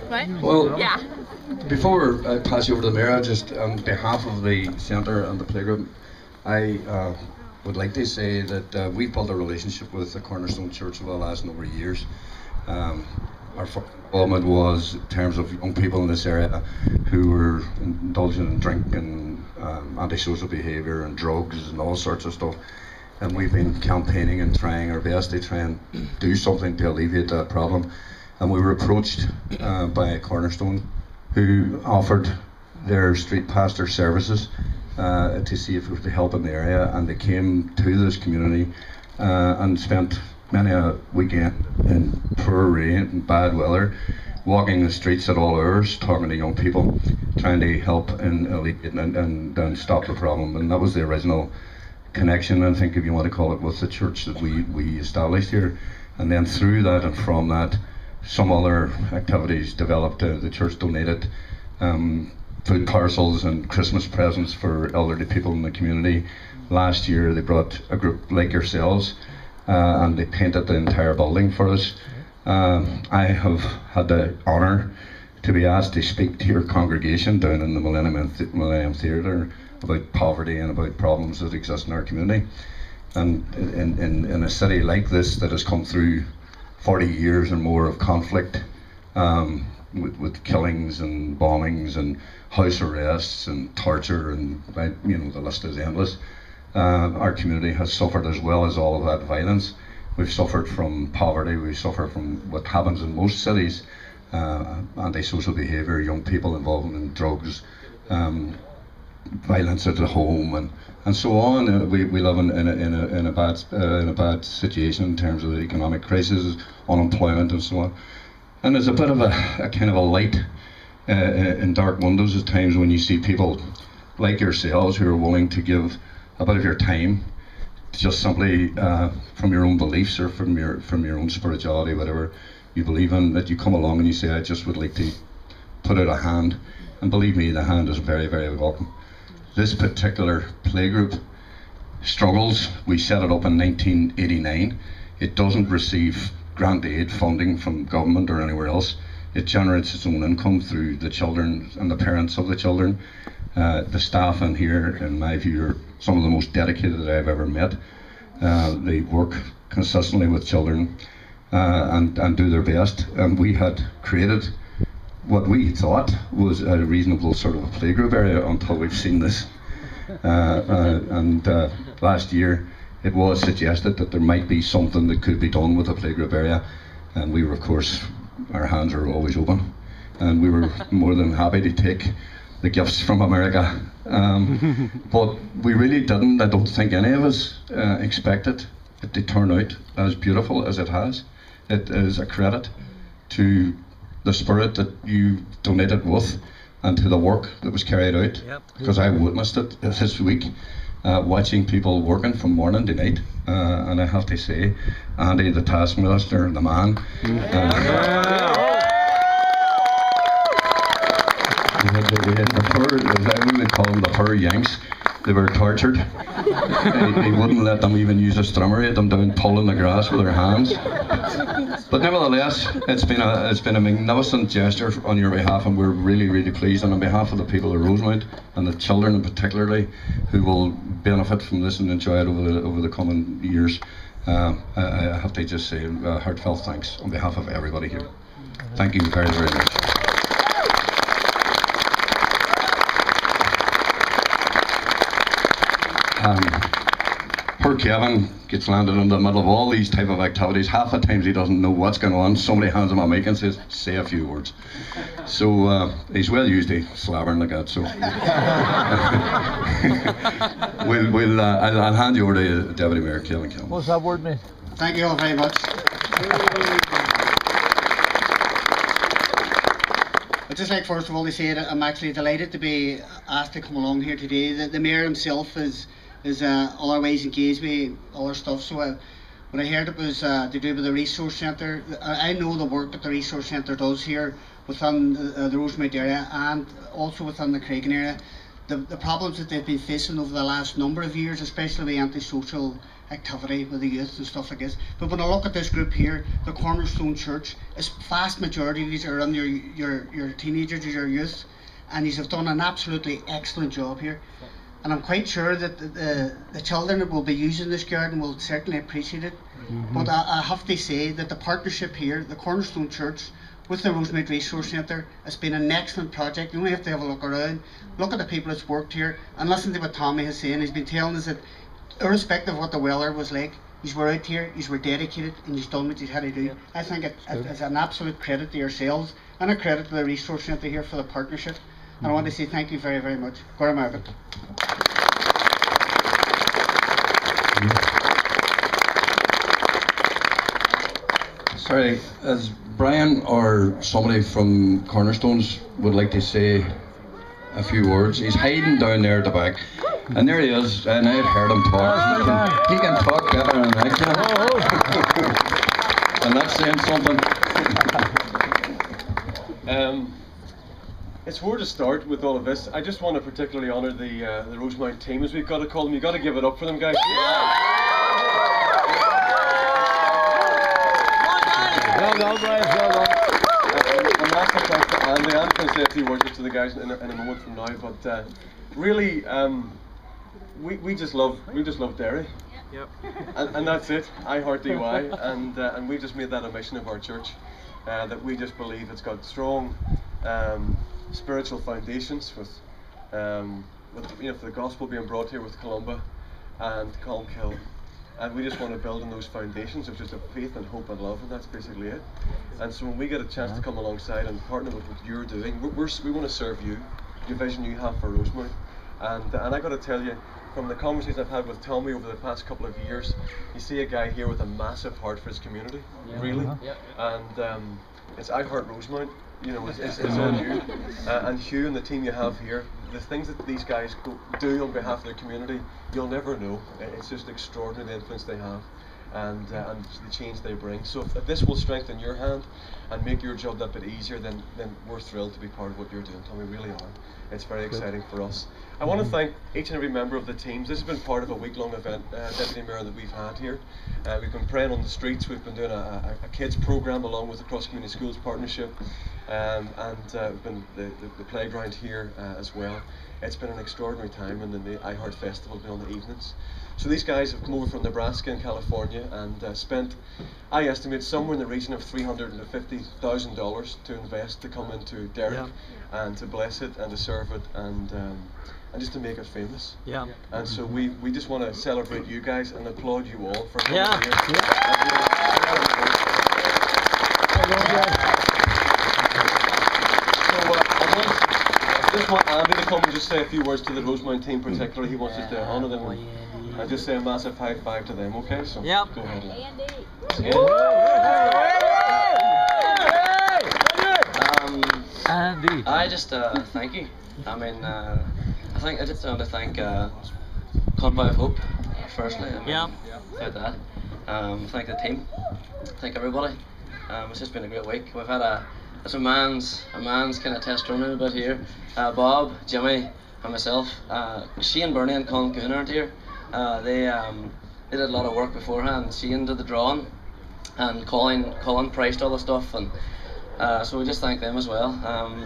Right? Well, Yeah. before I pass you over to the mayor, just on behalf of the centre and the playgroup, I would like to say that we've built a relationship with the Cornerstone Church over the last number of years. Um, our first involvement was in terms of young people in this area who were indulging in drink and antisocial behaviour and drugs and all sorts of stuff. And we've been campaigning and trying our best to try and do something to alleviate that problem. And we were approached by Cornerstone, who offered their street pastor services to see if we could help in the area. And they came to this community and spent many a weekend in poor rain and bad weather, walking the streets at all hours, talking to young people, trying to help in alleviating and stop the problem. And that was the original connection, I think, if you want to call it, with the church that we established here. And then through that and from that, some other activities developed. The church donated food parcels and Christmas presents for elderly people in the community. Last year they brought a group like yourselves and they painted the entire building for us. I have had the honour to be asked to speak to your congregation down in the Millennium Theatre about poverty and about problems that exist in our community. And in a city like this that has come through 40 years or more of conflict, with killings and bombings and house arrests and torture, and the list is endless. Our community has suffered as well as all of that violence. We've suffered from poverty, we suffer from what happens in most cities, antisocial behaviour, young people involved in drugs, violence at the home, and so on. We live in a bad situation in terms of the economic crisis, unemployment, and so on. And there's a bit of a kind of a light in dark windows at times when you see people like yourselves who are willing to give a bit of your time, just simply from your own beliefs or from your own spirituality, whatever you believe in, that you come along and you say, I just would like to put out a hand. And believe me, the hand is very, very welcome. This particular playgroup struggles. We set it up in 1989. It doesn't receive grant aid funding from government or anywhere else. It generates its own income through the children and the parents of the children. The staff in here, in my view, are some of the most dedicated that I've ever met. They work consistently with children and do their best. And we had created what we thought was a reasonable sort of a playgroup area until we've seen this. Last year it was suggested that there might be something that could be done with a playgroup area, and we were, of course, our hands are always open, and we were more than happy to take the gifts from America. But we really didn't, I don't think any of us expected it to turn out as beautiful as it has. It is a credit to the spirit that you donated with and to the work that was carried out. Yep. Because I witnessed it this week, watching people working from morning to night, and I have to say, Andy the taskmaster, the man, the poor, as we would call them, the poor Yanks, they were tortured. They wouldn't let them even use a strimmer, they had them down pulling the grass with their hands. But nevertheless, it's been a magnificent gesture on your behalf, and we're really, really pleased. And on behalf of the people of Rosemount and the children, particularly, who will benefit from this and enjoy it over the coming years, I have to just say heartfelt thanks on behalf of everybody here. Thank you very, very much. Poor Kevin gets landed in the middle of all these type of activities. Half the times he doesn't know what's going on. Somebody hands him a mic and says, say a few words. So he's well used to slabbering like that. So I'll hand you over to Deputy Mayor Kevin Campbell. What's that word mean? Thank you all very much. I'd just like, first of all, to say that I'm actually delighted to be asked to come along here today. The Mayor himself is otherwise engaged with other stuff, so when I heard it was to do with the resource centre, I know the work that the resource centre does here within the Rosemount area and also within the Craigan area. the problems that they've been facing over the last number of years, especially with antisocial activity with the youth and stuff like this. But when I look at this group here, the Cornerstone Church, a vast majority of these are in your teenagers, your youth, and these have done an absolutely excellent job here. And I'm quite sure that the children that will be using this garden will certainly appreciate it. But I have to say that the partnership here, the Cornerstone Church, with the Rosemead Resource Centre, has been an excellent project. You only have to have a look around, look at the people that's worked here, and listen to what Tommy has saying. He's been telling us that irrespective of what the weather was like, he's were out here, he's were dedicated, and he's done what he's had to do. I think it's an absolute credit to yourselves, and a credit to the Resource Centre here for the partnership. And I want to say thank you very, very much. Gora Margaret. Sorry, as Brian or somebody from Cornerstones would like to say a few words. He's hiding down there at the back. And there he is, and I've heard him talk. He can talk better than I can. And that's saying something. It's where to start with all of this. I just want to particularly honour the Rosemount team, as we've got to call them. You've got to give it up for them, guys. Well done, Brian, well done. A massive thanks to Andy. I'm going to say a few words to the guys in a moment from now, but really, we just love Derry. Yep. And that's it. I heart DY, and we just made that a mission of our church, that we just believe it's got strong spiritual foundations with the gospel being brought here with Columba and Colmkill. And we just want to build on those foundations of just a faith and hope and love, and that's basically it. And so when we get a chance to come alongside and partner with what you're doing, we want to serve you, your vision you have for Rosemount. And I got to tell you, from the conversations I've had with Tommy over the past couple of years, you see a guy here with a massive heart for his community, really. And it's I Heart Rosemount, it's on you. And Hugh and the team you have here, the things that these guys do on behalf of their community, you'll never know. It's just extraordinary the influence they have and the change they bring. So if this will strengthen your hand and make your job that bit easier, then we're thrilled to be part of what you're doing, Tom. We really are. It's very exciting for us. I want to thank each and every member of the teams. This has been part of a week-long event, Deputy Mayor, that we've had here. We've been praying on the streets. We've been doing a kids program along with the Cross Community Schools Partnership, and we've been the playground here as well. It's been an extraordinary time, and then the iHeart Festival has been on the evenings. So these guys have come over from Nebraska and California and spent, I estimate, somewhere in the region of $350,000 to invest to come into Derry and to bless it and to serve it and just to make it famous. Yeah. And so we just want to celebrate you guys and applaud you all for coming here. I just want Andy to come and just say a few words to the Rosemount team particularly. He wants us to honour them and just say a massive high five to them, okay? So go ahead. Andy. I just thank you. I mean, I just want to thank Convoy of Hope firstly. Without that. Thank the team. Thank everybody. It's just been a great week. We've had it's a man's kind of test run a bit here. Bob, Jimmy, and myself. Shane Burney and Colin Coon aren't here. They did a lot of work beforehand. Shane did the drawing, and Colin priced all the stuff, and so we just thank them as well.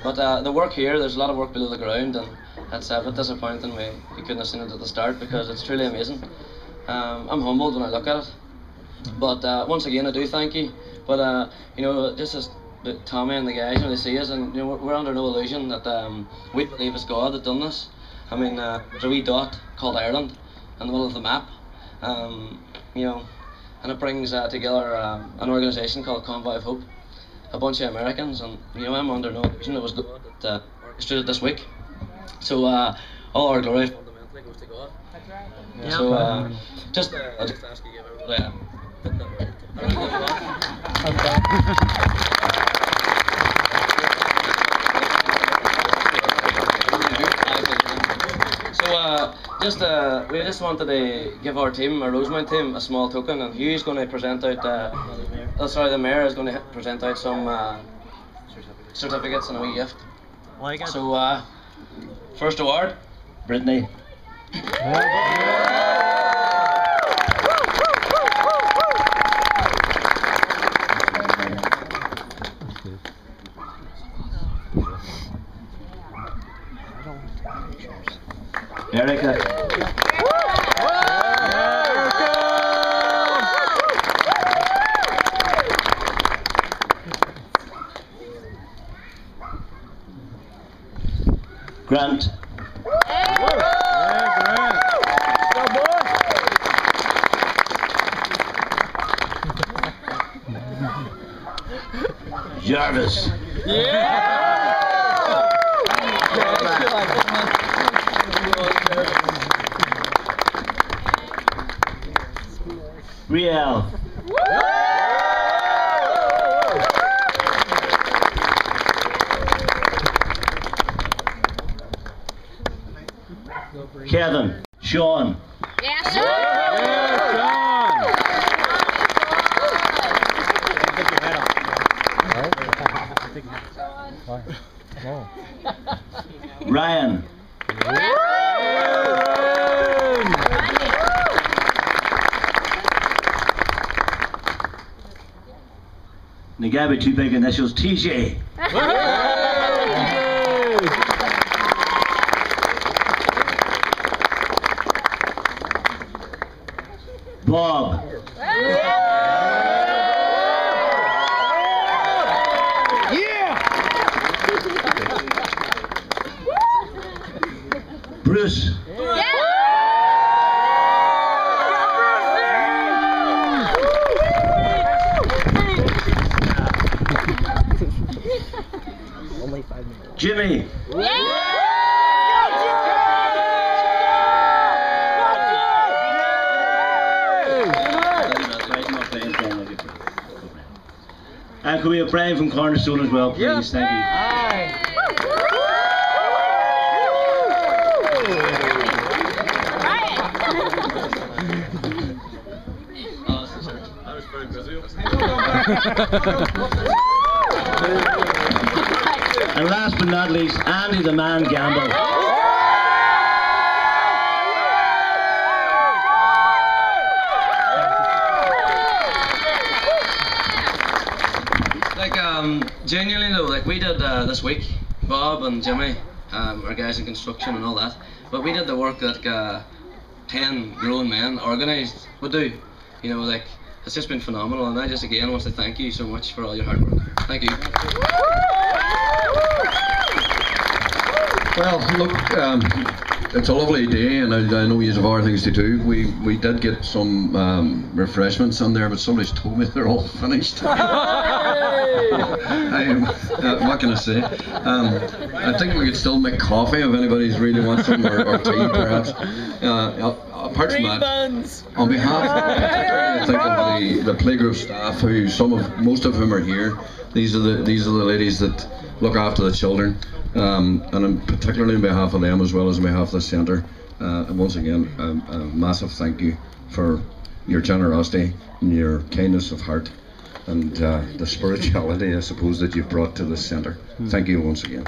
But the work here, there's a lot of work below the ground, and it's a bit disappointing we couldn't have seen it at the start because it's truly amazing. I'm humbled when I look at it. But once again, I do thank you. But just as Tommy and the guys, they see us, and we're under no illusion that we believe it's God that done this. I mean, there's a wee dot called Ireland in the middle of the map, and it brings together an organisation called Convoy of Hope, a bunch of Americans, and I'm under no illusion it was God that orchestrated this week. So all our glory fundamentally goes to God. That's right. Yeah. So I'll just ask you to give everybody a hit that we just wanted to give our team, our Rosemount team, a small token, and Hugh's going to present out. The mayor is going to present out some certificates and a wee gift. So, first award, Brittany. Erica. Grant. Jarvis. Riel. Kevin. Sean. Yes, Ryan. They gave me two big initials, TJ. Bob. Bruce. Jimmy. And could we have Brian from Cornerstone as well, please? Thank you. And last but not least, Andy the Man Gamble. Genuinely though, like we did this week, Bob and Jimmy, our guys in construction and all that, but we did the work that 10 grown men organised would do. You know, like, it's just been phenomenal, and I just again want to thank you so much for all your hard work. Thank you. Well, look, it's a lovely day, and I know you have other things to do. We did get some refreshments on there, but somebody's told me they're all finished. What can I say? I think we could still make coffee if anybody's really wants some, or tea perhaps. Apart from that, on behalf, I think of the playgroup staff, who most of whom are here. These are the ladies that look after the children, and particularly on behalf of them as well as on behalf of the centre. And once again, a massive thank you for your generosity and your kindness of heart, and the spirituality, I suppose, that you've brought to this centre. Thank you once again.